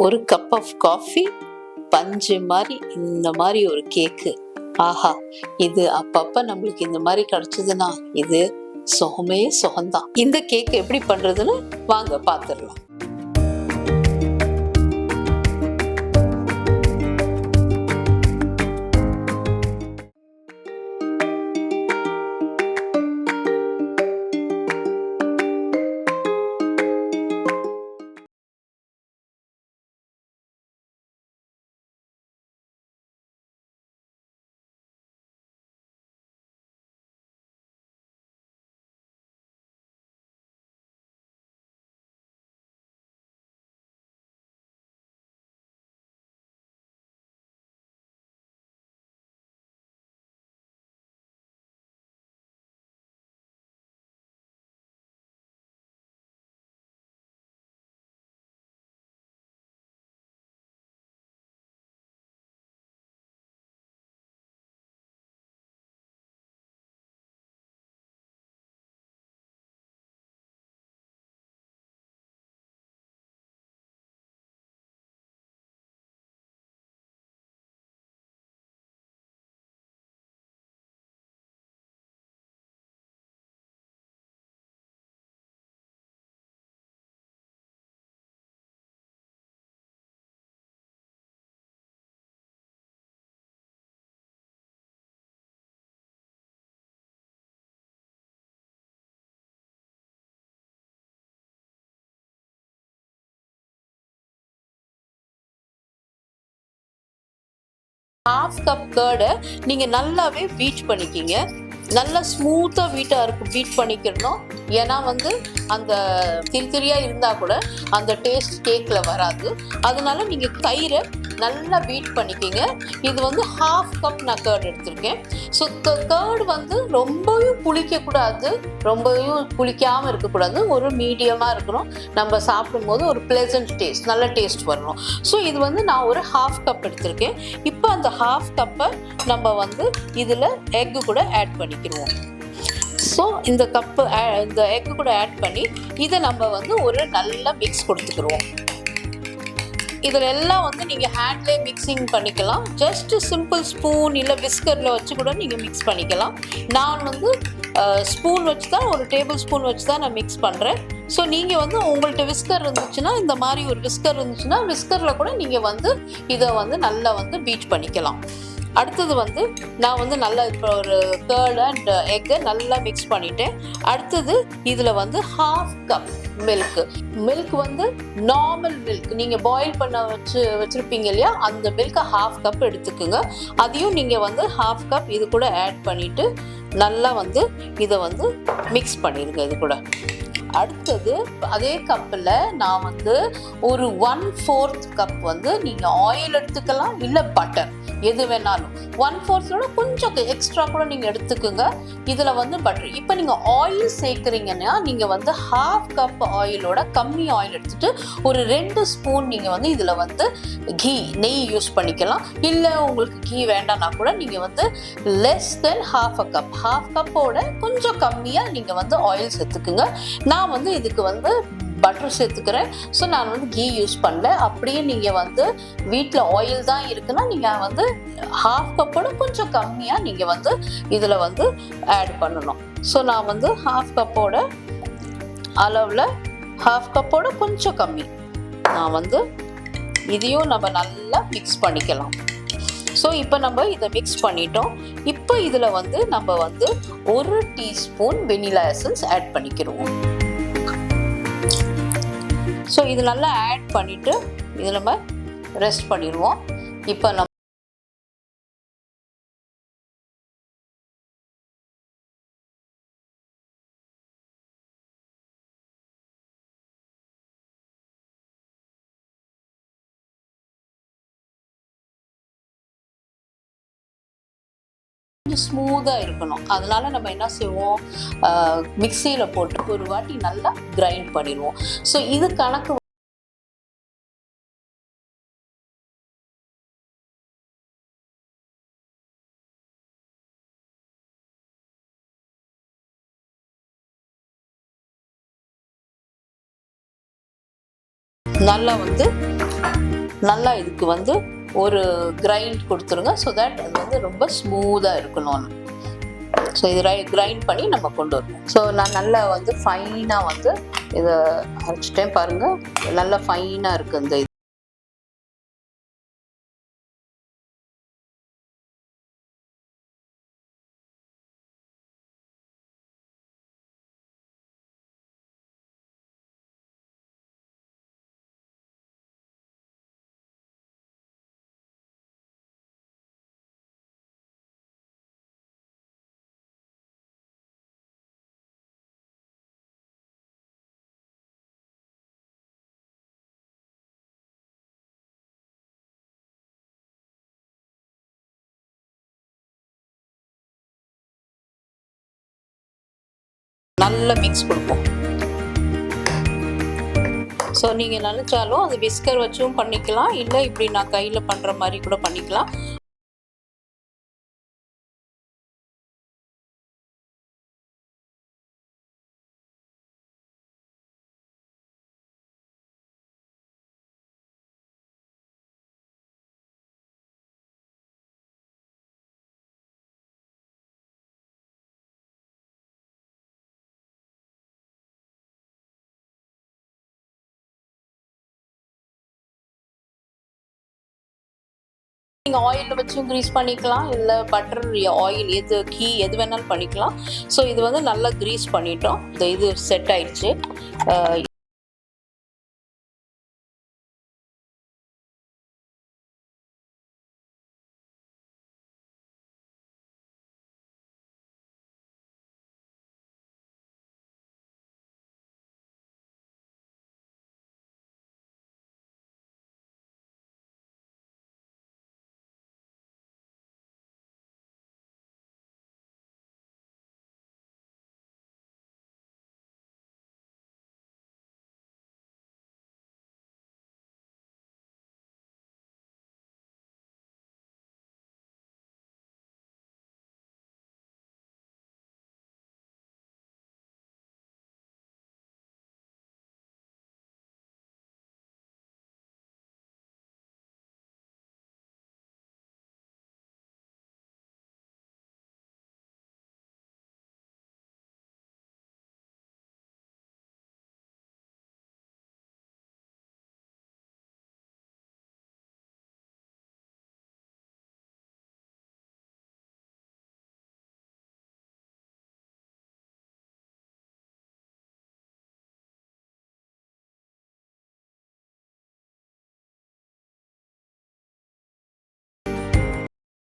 ஒரு cup of coffee, பஞ்சு மாதிரி இந்த மாதிரி ஒரு கேக்கு. ஆஹா, இது அப்பப்ப நம்மளுக்கு இந்த மாதிரி கிடைச்சதுன்னா இது சுகமே சுகம்தான். இந்த கேக் எப்படி பண்றதுன்னு வாங்க பாத்துடலாம். ஹாஃப் கப் கர்டை நீங்கள் நல்லாவே பீட் பண்ணிக்கிங்க. நல்லா ஸ்மூத்தாக பீட் பண்ணிக்கிறணும். ஏன்னா அந்த திரியாக இருந்தால் கூட அந்த டேஸ்ட் கேக்கில் வராது. அதனால நீங்கள் தயிரை நல்லா பீட் பண்ணிக்கிங்க. இது ஹாஃப் கப் நான் கர்ட் எடுத்திருக்கேன். ஸோ கர்ட் ரொம்பவும் புளிக்கக்கூடாது, ரொம்பவும் புளிக்காமல் இருக்கக்கூடாது, ஒரு மீடியமாக இருக்கணும். நம்ம சாப்பிடும்போது ஒரு ப்ளசன்ட் டேஸ்ட், நல்ல டேஸ்ட் வரணும். ஸோ இது நான் ஒரு ஹாஃப் கப் எடுத்திருக்கேன். இப்போ அந்த ஹாஃப் கப்பை நம்ம இதில் எக்கு கூட ஆட் பண்ணிக்கிடுவோம். ஸோ இந்த எக்கு கூட ஆட் பண்ணி இதை நம்ம ஒரு நல்ல மிக்ஸ் கொடுத்துக்கிடுவோம். இதில் எல்லாம் நீங்கள் ஹேண்ட்லேயே மிக்சிங் பண்ணிக்கலாம். ஜஸ்ட் சிம்பிள் ஸ்பூன் இல்லை விஸ்கரில் வச்சு கூட நீங்கள் மிக்ஸ் பண்ணிக்கலாம். நான் ஸ்பூன் வச்சு தான், ஒரு டேபிள் ஸ்பூன் வச்சு தான் நான் மிக்ஸ் பண்ணுறேன். ஸோ நீங்கள் உங்கள்கிட்ட விஸ்கர் இருந்துச்சுன்னா, இந்த மாதிரி ஒரு விஸ்கர் இருந்துச்சுன்னா விஸ்கரில் கூட நீங்கள் இதை நல்லா பீட் பண்ணிக்கலாம். அடுத்தது நான் நல்லா இப்போ ஒரு கர்ட் அண்ட் எக்கை நல்லா மிக்ஸ் பண்ணிட்டேன். அடுத்தது இதில் half cup milk normal milk, நீங்கள் பாயில் பண்ண வச்சுருப்பீங்க இல்லையா, அந்த மில்கை ஹாஃப் கப் எடுத்துக்குங்க. அதையும் நீங்கள் ஹாஃப் கப் இது கூட ஆட் பண்ணிவிட்டு நல்லா இதை மிக்ஸ் பண்ணிடுங்க இது கூட. அடுத்தது அதே கப்பில் நான் ஒரு 1/4 கப் நீங்கள் ஆயில் எடுத்துக்கலாம், இல்லை பட்டர், எது வேணாலும். 1/4 கொஞ்சம் எக்ஸ்ட்ரா கூட நீங்கள் எடுத்துக்கோங்க. இதில் பட்டர். இப்போ நீங்கள் ஆயில் சேர்க்குறீங்கன்னா நீங்கள் ஹாஃப் கப் ஆயிலோட கம்மி ஆயில் எடுத்துகிட்டு ஒரு 2 ஸ்பூன் நீங்கள் இதில் நெய் யூஸ் பண்ணிக்கலாம். இல்லை உங்களுக்கு கீ வேண்டாம்னா கூட நீங்கள் லெஸ் தென் ஹாஃப் கப்போட கொஞ்சம் கம்மியாக நீங்கள் ஆயில் சேர்த்துக்குங்க. நான் இதுக்கு பட்டர் சேர்த்துக்கிறேன். ஸோ நான் கீ யூஸ் பண்ணல. அப்படியே நீங்கள் வீட்டில் ஆயில் தான் இருக்குன்னா நீங்கள் ஹாஃப் கப்போட கொஞ்சம் கம்மியாக நீங்கள் இதில் ஆட் பண்ணணும். ஸோ நான் ஹாஃப் கப்போட அளவில் ஹாஃப் கப்போட கொஞ்சம் கம்மி நான் இதையும் நம்ம நல்லா மிக்ஸ் பண்ணிக்கலாம். ஸோ இப்போ நம்ம இதை மிக்ஸ் பண்ணிட்டோம். இப்போ இதில் நம்ம 1 டீஸ்பூன் வெனிலா எசன்ஸ் ஆட் பண்ணிக்கிடுவோம். ஸோ இது நல்லா ஆட் பண்ணிவிட்டு இதை நம்ம ரெஸ்ட் பண்ணிடுவோம். இப்போ நம்ம ஸ்மூத்தாக இருக்கணும். அதனால நம்ம என்ன செய்வோம், மிக்சியில் போட்டு ஒரு வாட்டி நல்லா கிரைண்ட் பண்ணிடுவோம். ஸோ இது கணக்கு நல்லா நல்லா இதுக்கு வந்து ஒரு கிரைண்ட் கொடுத்துருங்க. ஸோ தட் அது வந்து ரொம்ப ஸ்மூத்தாக இருக்கணும்னு. ஸோ இது கிரைண்ட் பண்ணி நம்ம கொண்டு வரணும். ஸோ நான் நல்லா வந்து ஃபைனாக வந்து இதை அரைச்சிட்டேன் பாருங்கள். நல்லா ஃபைனாக இருக்குது இந்த இது. நல்லா மிக்ஸ் கொடுப்போம். ஸோ நீங்கள் நினச்சாலும் அது விஸ்கர் வச்சும் பண்ணிக்கலாம், இல்லை இப்படி நான் கையில் பண்ணுற மாதிரி கூட பண்ணிக்கலாம். நீங்கள் ஆயிலில் வச்சும் க்ரீஸ் பண்ணிக்கலாம், இல்லை பட்டர் ஆயில் எது வேணாலும் பண்ணிக்கலாம். ஸோ இது வந்து நல்லா க்ரீஸ் பண்ணிட்டோம். இந்த இது செட் ஆயிடுச்சு.